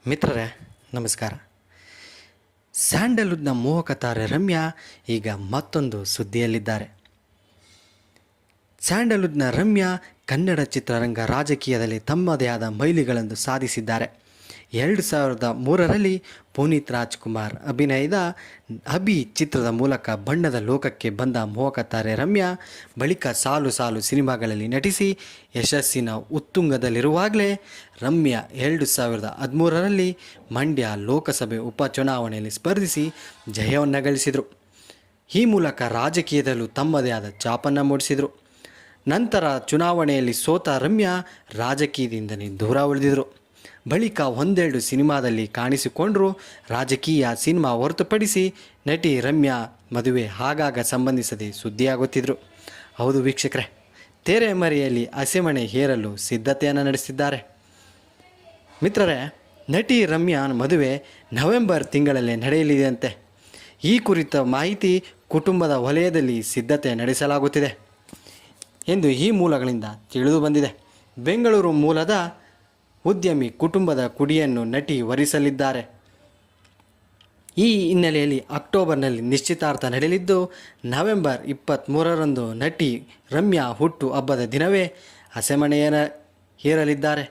ಮಿತ್ರರೇ ನಮಸ್ಕಾರ. ಸ್ಯಾಂಡಲ್ವುಡ್ನ ಮೋಹಕ ತಾರೆ ರಮ್ಯಾ ಈಗ ಮತ್ತೊಂದು ಸುದ್ದಿಯಲ್ಲಿದ್ದಾರೆ. ಸ್ಯಾಂಡಲ್ವುಡ್ನ ರಮ್ಯಾ ಕನ್ನಡ ಚಿತ್ರರಂಗ ರಾಜಕೀಯದಲ್ಲಿ ತಮ್ಮದೇ ಆದ ಮೈಲಿಗಲ್ಲನ್ನು ಸಾಧಿಸಿದ್ದಾರೆ. 2003ರಲ್ಲಿ ಪುನೀತ್ ರಾಜ್ಕುಮಾರ್ ಅಭಿನಯದ ಅಭಿ ಚಿತ್ರದ ಮೂಲಕ ಬಣ್ಣದ ಲೋಕಕ್ಕೆ ಬಂದ ಮೋಹಕ ತಾರೆ ರಮ್ಯಾ ಬಳಿಕ ಸಾಲು ಸಾಲು ಸಿನಿಮಾಗಳಲ್ಲಿ ನಟಿಸಿ ಯಶಸ್ಸಿನ ಉತ್ತುಂಗದಲ್ಲಿರುವಾಗಲೇ ರಮ್ಯಾ 2013ರಲ್ಲಿ ಮಂಡ್ಯ ಲೋಕಸಭೆ ಉಪಚುನಾವಣೆಯಲ್ಲಿ ಸ್ಪರ್ಧಿಸಿ ಜಯವನ್ನು ಗಳಿಸಿದರು. ಈ ಮೂಲಕ ರಾಜಕೀಯದಲ್ಲೂ ತಮ್ಮದೇ ಆದ ಛಾಪನ್ನು ಮೂಡಿಸಿದರು. ನಂತರ ಚುನಾವಣೆಯಲ್ಲಿ ಸೋತ ರಮ್ಯಾ ರಾಜಕೀಯದಿಂದಲೇ ದೂರ ಉಳಿದಿದ್ದರು. ಬಳಿಕ ಒಂದೆರಡು ಸಿನಿಮಾದಲ್ಲಿ ಕಾಣಿಸಿಕೊಂಡರೂ ರಾಜಕೀಯ ಸಿನಿಮಾ ಹೊರತುಪಡಿಸಿ ನಟಿ ರಮ್ಯಾ ಮದುವೆ ಆಗಾಗ ಸಂಬಂಧಿಸದೆ ಸುದ್ದಿಯಾಗುತ್ತಿದ್ದರು. ಹೌದು ವೀಕ್ಷಕರೇ, ತೆರೆ ಮರೆಯಲ್ಲಿ ಹಸೆಮಣೆ ಹೇರಲು ಸಿದ್ಧತೆಯನ್ನು ನಡೆಸಿದ್ದಾರೆ. ಮಿತ್ರರೇ, ನಟಿ ರಮ್ಯಾ ಮದುವೆ ನವೆಂಬರ್ ತಿಂಗಳಲ್ಲೇ ನಡೆಯಲಿದೆಯಂತೆ. ಈ ಕುರಿತ ಮಾಹಿತಿ ಕುಟುಂಬದ ವಲಯದಲ್ಲಿ ಸಿದ್ಧತೆ ನಡೆಸಲಾಗುತ್ತಿದೆ ಎಂದು ಈ ಮೂಲಗಳಿಂದ ತಿಳಿದು ಬಂದಿದೆ. ಬೆಂಗಳೂರು ಮೂಲದ ಉದ್ಯಮಿ ಕುಟುಂಬದ ಕುಡಿಯನ್ನು ನಟಿ ವರಿಸಲಿದ್ದಾರೆ. ಈ ಹಿನ್ನೆಲೆಯಲ್ಲಿ ಅಕ್ಟೋಬರ್ನಲ್ಲಿ ನಿಶ್ಚಿತಾರ್ಥ ನಡೆಯಲಿದ್ದು, ನವೆಂಬರ್ 23ರಂದು ನಟಿ ರಮ್ಯಾ ಹುಟ್ಟು ಹಬ್ಬದ ದಿನವೇ ಹಸೆಮಣೆಯನ್ನು ಹೇರಲಿದ್ದಾರೆ.